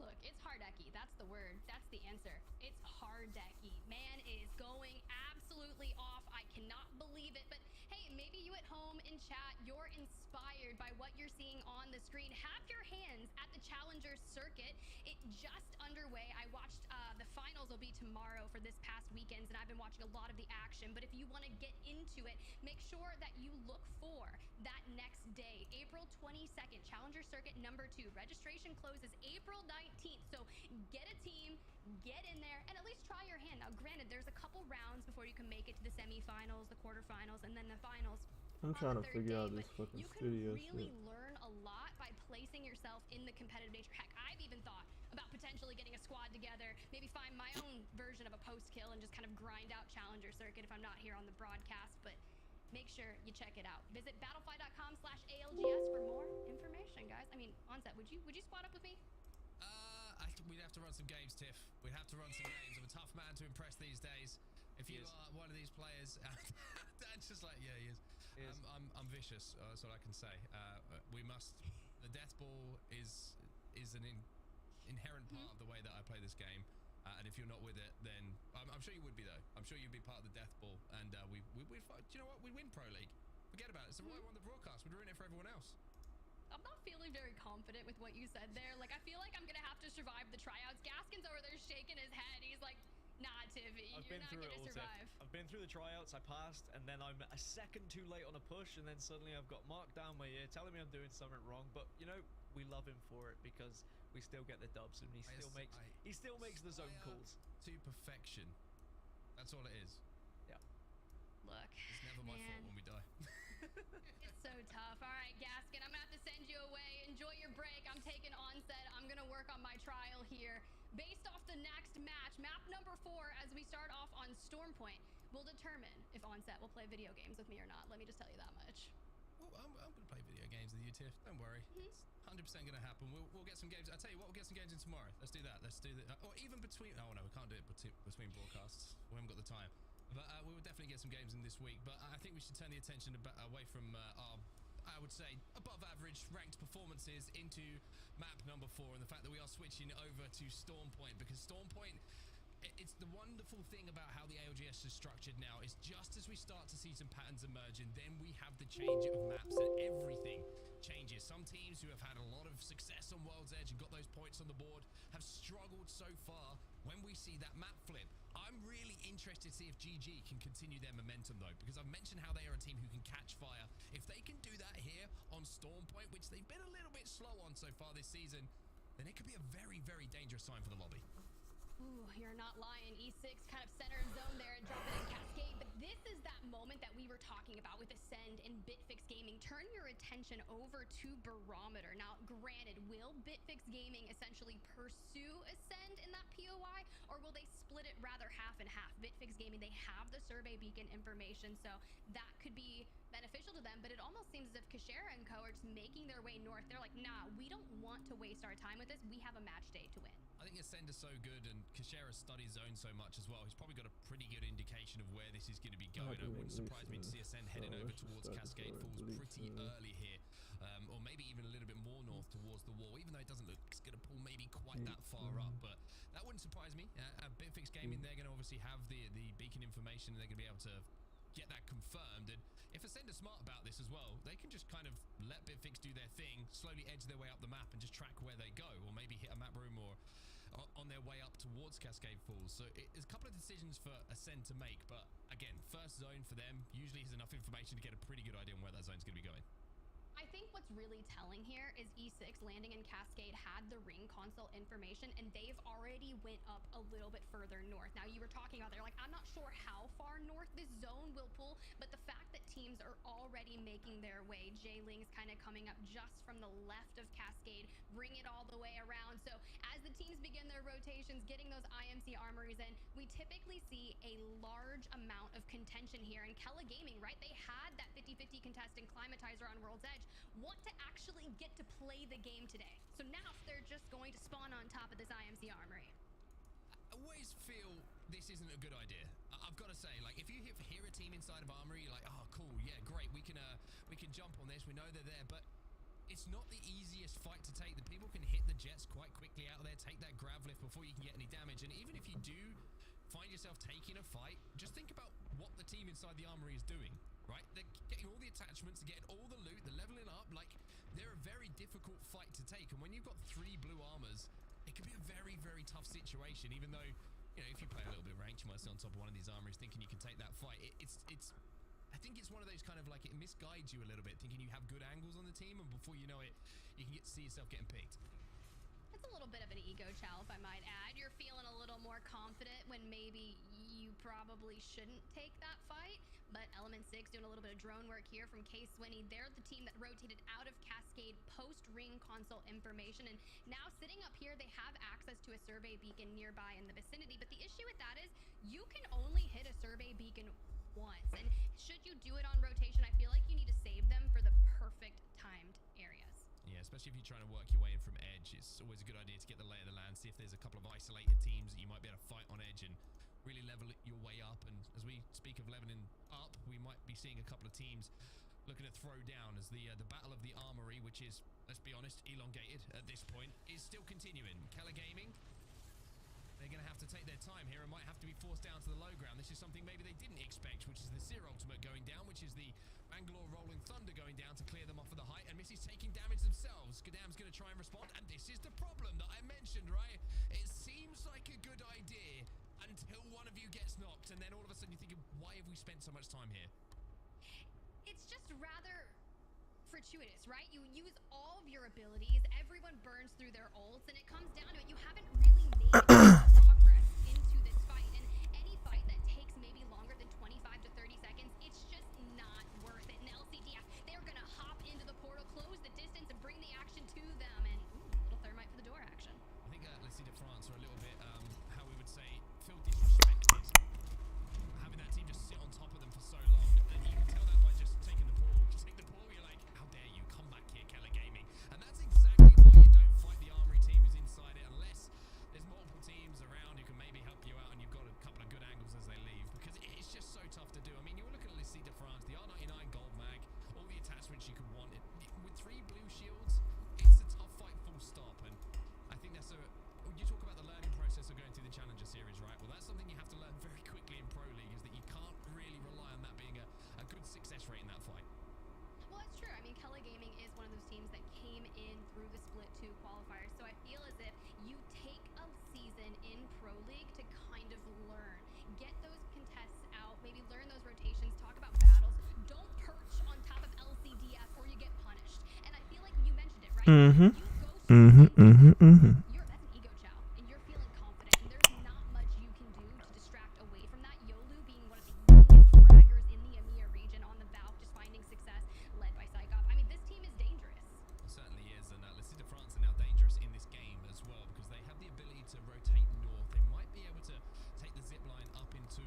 Look, it's Hardeki. That's the word. That's the answer. It's Hardeki. Man is going absolutely off. I cannot believe it. But hey, maybe you at home in chat, you're inspired by what you're seeing on the screen. Have your hands at the Challenger Circuit. It just underway. I watched the finals will be tomorrow for this past weekends, and I've been watching a lot of the action. But if you want to get into it, make sure that you look for that next day, April 22nd, Challenger Circuit number 2. Registration closes April 19th. So get a team, get in there, and at least try your hand. Now, granted, there's a couple rounds before you can make it to the semifinals, the quarterfinals, and then the finals. I'm trying to figure out this fucking studio shit. You can really shit. learn a lot by placing yourself in the competitive nature. Heck, I've even thought about potentially getting a squad together, maybe find my own version of a post kill and just kind of grind out Challenger Circuit if I'm not here on the broadcast. But make sure you check it out. Visit battlefy.com/ALGS for more information, guys. I mean, Onset, would you squad up with me? We'd have to run some games, Tiff. We'd have to run some games. I'm a tough man to impress these days. If you are one of these players, that's just like, yeah, he is. I'm vicious. That's all I can say. We must. The death ball is an inherent part of the way that I play this game. And if you're not with it, then I'm sure you would be though. I'm sure you'd be part of the death ball, and we'd fight. Do you know what? We'd win Pro League. Forget about it. It's the right one on the broadcast. We'd ruin it for everyone else. I'm not feeling very confident with what you said there. Like, I feel like I'm gonna have to survive the tryouts. Gaskin's over there shaking his head. He's like, nah, Tiffy, you're not gonna survive. I've been through the tryouts, I passed, and then I'm a second too late on a push, and then suddenly I've got Mark down my ear telling me I'm doing something wrong. But you know, we love him for it because we still get the dubs, and he still makes the zone calls to perfection. That's all it is. Yeah. Look, it's never my fault when we die. It's so tough. All right, Gaskin, I'm gonna have to send you away. Enjoy your break. I'm taking Onset. I'm gonna work on my trial here. Based off the next match, map number 4, as we start off on Storm Point, will determine if Onset will play video games with me or not. Let me just tell you that much. Well, I'm gonna play video games with you, Tiff. Don't worry. It's 100% gonna happen. We'll get some games. I tell you what, we'll get some games in tomorrow. Let's do that. Let's do that. Or even between. Oh no, we can't do it between broadcasts. We haven't got the time. But we will definitely get some games in this week. But I think we should turn the attention away from our, I would say, above average ranked performances into map number 4 and the fact that we are switching over to Storm Point, because Storm Point, it's the wonderful thing about how the ALGS is structured now is just as we start to see some patterns emerge, and then we have the change of maps and everything changes. Some teams who have had a lot of success on World's Edge and got those points on the board have struggled so far when we see that map flip. I'm really interested to see if GG can continue their momentum though, because I've mentioned how they are a team who can catch fire. If they can do that here on Storm Point, which they've been a little bit slow on so far this season, then it could be a very, very dangerous sign for the lobby. Ooh, you're not lying. E6 kind of center of zone there and drop it in Cascade. But this is that moment that we were talking about with Ascend and Bitfix Gaming. Turn your attention over to Barometer. Now, granted, will Bitfix Gaming essentially pursue Ascend in that POI, or will they split it rather half and half? Bitfix Gaming, they have the survey beacon information, so that could be beneficial to them, but it almost seems as if Kashera and co are just making their way north. They're like, nah, we don't want to waste our time with this. We have a match day to win. I think Ascend is so good, and Kashera studies zone so much as well. He's probably got a pretty good indication of where this is going to be going. It wouldn't surprise me to see Ascend heading over towards Cascade Falls pretty early here, or maybe even a little bit more north towards the wall, even though it doesn't look it's going to pull maybe quite that far up, but that wouldn't surprise me. At Bitfix Gaming, they're going to obviously have the beacon information, and they're going to be able to get that confirmed. And if Ascend are smart about this as well, they can just kind of let Bitfix do their thing, slowly edge their way up the map and just track where they go, or maybe hit a map room or on their way up towards Cascade Falls. So it's a couple of decisions for Ascend to make, but again, first zone for them usually is enough information to get a pretty good idea on where that zone's going to be going. I think what's really telling here is E6 landing in Cascade had the ring console information, and they've already went up a little bit further north. Now, you were talking about there, like, I'm not sure how far north this zone will pull, but the fact that teams are already making their way, J-Ling's kind of coming up just from the left of Cascade, bring it all the way around. So as the teams begin their rotations, getting those IMC armories in, we typically see a large amount of contention here. And Kella Gaming, right, they had that 50-50 contest and Climatizer on World's Edge, want to actually get to play the game today. So now they're just going to spawn on top of this IMC armory. I always feel this isn't a good idea. I've got to say, like, if you hear a team inside of armory, you're like, oh, cool, yeah, great, we can jump on this, we know they're there, but it's not the easiest fight to take. The people can hit the jets quite quickly out of there, take that grav lift before you can get any damage, and even if you do find yourself taking a fight, just think about what the team inside the armory is doing, right? They're getting all the attachments, they're getting all the loot, they're leveling up. Like, they're a very difficult fight to take, and when you've got 3 blue armors, it can be a very, very tough situation, even though, you know, if you play a little bit ranked, you might sit on top of one of these armories thinking you can take that fight. I think it's one of those kind of, like, it misguides you a little bit, thinking you have good angles on the team, and before you know it, you can see yourself getting picked. It's a little bit of an ego chow, if I might add. You're feeling a little more confident when maybe you probably shouldn't take that fight. But Element 6 doing a little bit of drone work here from K Swinney. They're the team that rotated out of Cascade post-ring console information. And now sitting up here, they have access to a survey beacon nearby in the vicinity. But the issue with that is you can only hit a survey beacon once. And should you do it on rotation, I feel like you need to save them for the perfect timed areas. Yeah, especially if you're trying to work your way in from edge. It's always a good idea to get the lay of the land, see if there's a couple of isolated teams that you might be able to fight on edge and really level your way up. And as we speak of leveling up, we might be seeing a couple of teams looking to throw down as the battle of the armory, which is, let's be honest, elongated at this point, is still continuing. Keller Gaming, they're going to have to take their time here and might have to be forced down to the low ground. This is something maybe they didn't expect, which is the Seer Ultimate going down, which is the Bangalore Rolling Thunder going down to clear them off of the height, and Missy's taking damage themselves. Gadam's going to try and respond, and this is the problem that I mentioned, right? It seems like a good idea until one of you gets knocked, and then all of a sudden you're thinking, why have we spent so much time here? It's just rather fortuitous, right? You use all of your abilities, everyone burns through their ults, and it comes down to it. You haven't really made progress into this fight, and any fight that takes maybe longer than 25 to 30 seconds, it's just not worth it. And LCDF, they're gonna hop into the portal, close the distance, and bring the action to them, and little thermite for the door action. I think let's see, the France are a little bit, how we would say, feel disrespected. Having that team just sit on top of them for so long, and you can tell that by just taking the portal. Just take the portal, you're like, how dare you, come back here, Keller Gaming. And that's exactly why you don't fight the armory team who's inside it, unless there's multiple teams around who can maybe help you out and you've got a couple of good angles as they leave, because it's just so tough to do. I mean, you were looking at Lycée de France, the R99 gold mag, all the attachments you could want. With 3 blue shields, it's a tough fight, full stop. And I think that's you talk about the learning process of going through the Challenger Series, right? Well, that's something you have to learn very quickly in Pro League, is that you can't really rely on that being a good success rate in that fight. Well, that's true. I mean, Kella Gaming is one of those teams that came in through the Split 2 qualifiers, so I feel as if you take a season in Pro League to kind of learn, get those contests out, maybe learn those rotations, talk about battles. Don't perch on top of LCDF or you get punished. And I feel like you mentioned it, right? You go that's an ego chow, and you're feeling confident, and there's not much you can do to distract away from that. Yolu being one of the youngest fraggers in the EMEA region on the Valve, just finding success, led by Psychop. I mean, this team is dangerous. It certainly is, and Lycée de France are now dangerous in this game as well, because they have the ability to rotate north. They might be able to take the zip line up into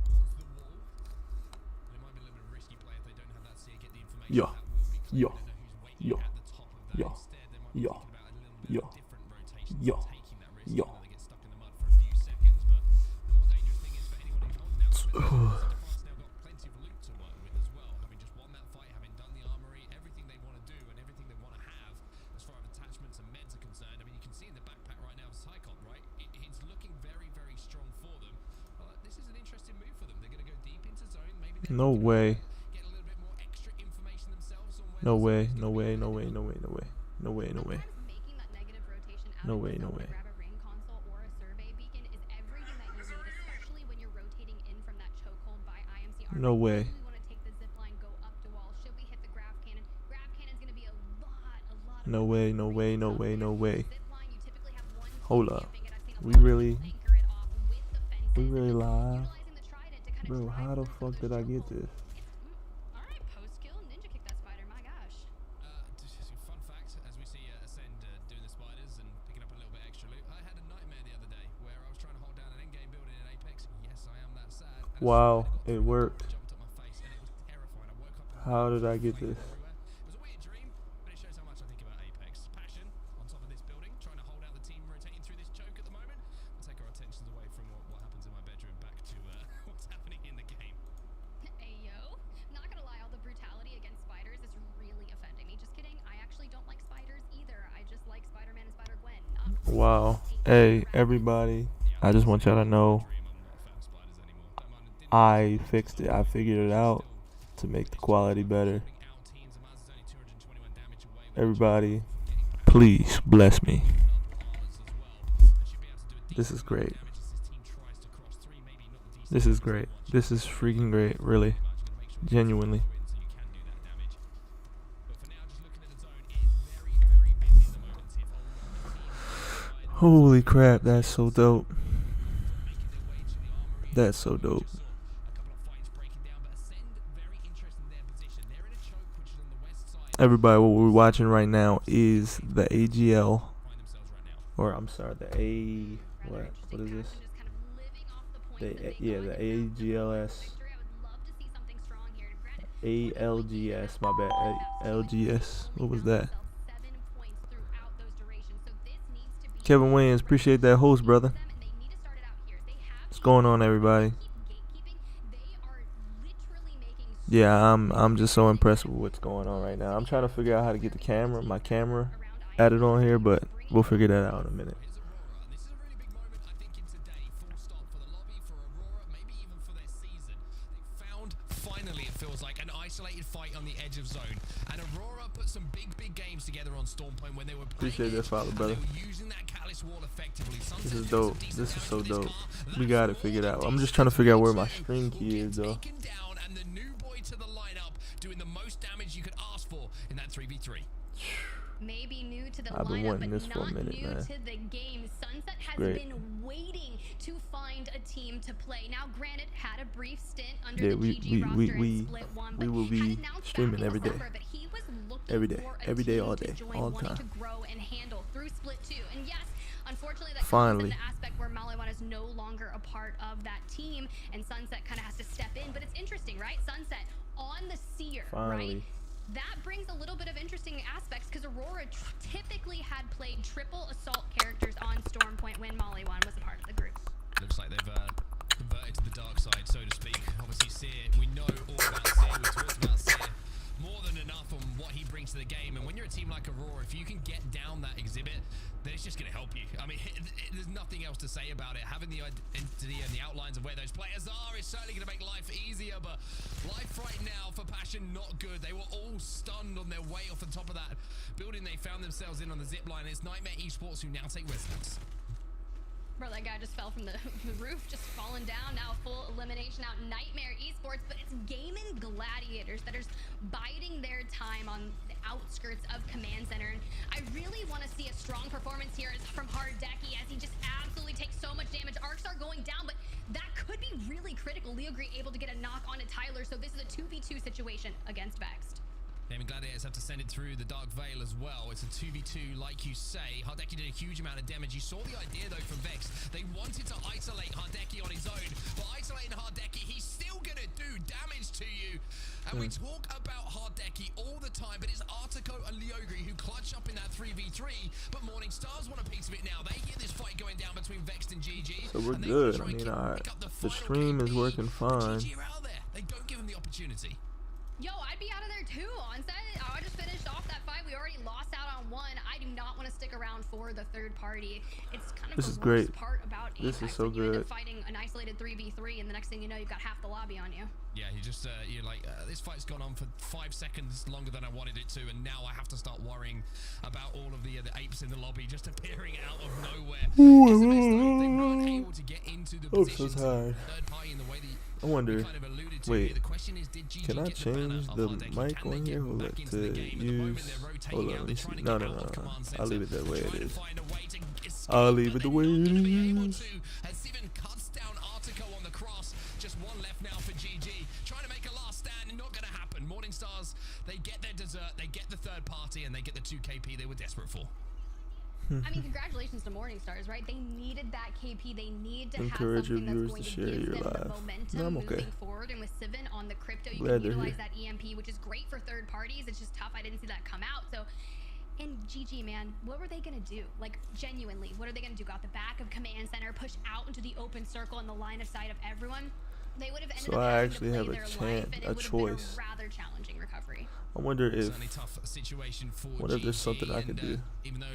towards the wall. And it might be a little bit of a risky play if they don't have that seer, get the information. Yeah. That will be clear. Yeah. They don't know who's waiting Yeah. at the top of that. Yeah. Instead, they might be Yeah. thinking about a little bit Yeah. of different rotations, Yeah. taking that Yo. They get stuck in the mud for a few seconds, but the more dangerous thing is for anyone in gold now. Defiance now got plenty of loot to work with as well, having just won that fight, having done the armory, everything they want to do and everything they want to have as far as attachments and meds are concerned. I mean, you can see in the backpack right now of Psychop, right? It's looking very, very strong for them. This is an interesting move for them. They're going to go deep into zone. Maybe No way. get a little bit more extra information themselves on where No way. No way. No way. No way. No way. No way. No way. Making that negative rotation out No of way. the No zone to way. grab a ring console or a survey beacon is everything that you need, especially when you're rotating in from that chokehold by IMC armor. No way. We want to take the zip line, go up to wall. Should we hit the grav cannon? Grav cannon's going to be a lot of No way. No way. No way. No way. zip line. You typically have one Hold team up. camping it. I've seen a We lot of really- people anchor it off with the fences We and really then live. utilizing the trident to kind of Bro, drive how the through fuck those did I get chokeholds. this? All right, post kill, ninja kick that spider. My gosh. Fun fact, as we see Ascend doing the spiders and picking up a little bit extra loot, I had a nightmare the other day where I was trying to hold down an endgame building in Apex. Yes, I am that sad. And a Wow, spider got it through the door worked. and jumped at my face, and it was terrifying. I woke up in the How morning, did I get flames this? everywhere. It was a weird dream, but it shows how much I think about Apex. Passion on top of this building, trying to hold out the team rotating through this choke at the moment. We'll take our attentions away from what happens in my bedroom back to what's happening in the game. Ayo. Not gonna lie, all the brutality against spiders is really offending me. Just kidding. I actually don't like spiders either. I just like Spider-Man and Spider-Gwen. Not Wow. Hey, everybody. I just want y'all to know Dream, I'm not a fan of spiders anymore. Don't mind, it didn't I fixed it. I figured it out to make the quality better. putting out teams. Amaz is only 221 damage away with Everybody, please bless me. double ours as well. And should be able to do a This decent is amount of great. damage as this team tries to cross three, maybe not the decent This is ones great. that This is freaking great, really. much. You've gotta make sure you Genuinely. win so you can do that damage. But for now, just looking at the zone, it is very, very busy at the moment. See if a lot of teams Holy crap, that's so dope. making their way to the armory. That's so dope. Just saw a couple of fights breaking down, but Ascend very interested in their position. They're in a choke, which is on the west side. Everybody, what we're watching right now is the AGL, Find themselves right now. or I'm sorry, the A, what is this? The AGLS, ALGS, my bad, LGS, what was that? Kevin Williams, appreciate that host, brother. What's going on, everybody? Yeah, I'm just so impressed with what's going on right now. I'm trying to figure out how to get my camera added on here, but we'll figure that out in a minute. Here's Aurora. This is a really big moment, I think, in today. Full stop for the lobby, for Aurora, maybe even for their season. They found, finally, it feels like, an isolated fight on the edge of zone. And Aurora put some big games together on Storm Point when they were playing Appreciate that, Father, and brother. they were using that Catalyst wall effectively. This Sunset is doing dope. some decent This is damage so with this dope. car. We That's got it more figured than out. I'm just decent. trying to figure out where my Two stream will key get is, though. taken down, and the new boy to the lineup doing the most damage you could ask for in that 3v3. Maybe new to the I've been lineup, wanting but this for a not minute, new man. to the game. Sunset has great. been waiting to find a team to play. Now, granted, had a brief stint under Yeah, the we- GG we- roster we- and we- split one, we but will be had announced streaming back in every day. December that he was looking Every day. for a Every day, team all to day, join, all the wanting time. to grow and handle through split 2. And yes, unfortunately, that Finally. comes in the aspect where Maliwan is no longer a part of that team, and Sunset kind of has to step in. But it's interesting, right? Sunset on the Seer, Finally. right? That brings a little bit of interesting aspects because Aurora typically had played triple assault characters on Storm Point when Maliwan was a part of the group. Looks like they've converted to the dark side, so to speak. Obviously, Seer, we know all about Seer. We talked about Seer more than enough on what he brings to the game. And when you're a team like Aurora, if you can get down that exhibit, then it's just going to help you. I mean, there's nothing else to say about it. Having the identity and the outlines of where those players are is certainly going to make life easier. But life right now for Passion, not good. They were all stunned on their way off the top of that building they found themselves in on the zip line. It's Nightmare Esports who now take residence. Bro, that guy just fell from the roof, just falling down. Now full elimination out. Nightmare Esports, but it's Gaming Gladiators that are biding their time on the outskirts of Command Center. And I really want to see a strong performance here from Hardeki as he just absolutely takes so much damage. Arcs are going down, but that could be really critical. Leogree able to get a knock onto Tyler, so this is a 2v2 situation against Vexed. Gaming Gladiators have to send it through the Dark Veil as well. It's a 2v2, like you say. Hardeki did a huge amount of damage. You saw the idea, though, from Vex. They wanted to isolate Hardeki on his own, but isolating Hardeki, he's still going to do damage to you. And we talk about Hardeki Mickey all the time, but it's Artico and Leogri who clutch up in that 3v3, but Morning Stars want a piece of it now. They hear this fight going down between Vexed and GG. So we're good. I mean, the stream is working fine. GG are out there. They don't give them the opportunity. Yo, I'd be out of there too, Onset. I just finished off that fight. We already lost out on one. I do not want to stick around for the third party. It's kind of the worst part about Apex. This is so when you good. end up fighting an isolated 3v3, and the next thing you know, you've got half the lobby on you. Yeah, you just, you're like, this fight's gone on for 5 seconds longer than I wanted it to, and now I have to start worrying about all of the apes in the lobby just appearing out of nowhere. It's the best time. They weren't able to get into the position to third party in the way that I wonder, kind of alluded to. wait, the question is, did GG can I get the banner change of the Hardek? mic Can they on get here back into the game? At the moment, they're rotating hold on, out. let me They're see. trying to No, get out of command I'll center. leave it that way They're it trying to is. find a way to escape, I'll leave but it the they're way not it gonna be able is. to, as Steven cuts down Artico on the cross. Just one left now for GG. Trying to make a last stand, not going to happen. Morning Stars, they get their dessert, they get the third party, and they get the 2 KP they were desperate for. I mean, congratulations to Morning Stars, right? They needed that KP. They need to Encourage have something your that's viewers going to to share give your them the live. momentum No, I'm moving okay. forward. And with Sivin on the crypto, you Glad can they're utilize here. that EMP, which is great for third parties. It's just tough. I didn't see that come out. So, and GG, man, what were they going to do? Like, genuinely, what are they going to do? Go out the back of command center, push out into the open circle in the line of sight of everyone? They would have ended So up I having actually to have play a their life, and it a would have choice. been a rather challenging recovery. I wonder if, Certainly tough situation for what if there's GG, something I could and, do? even though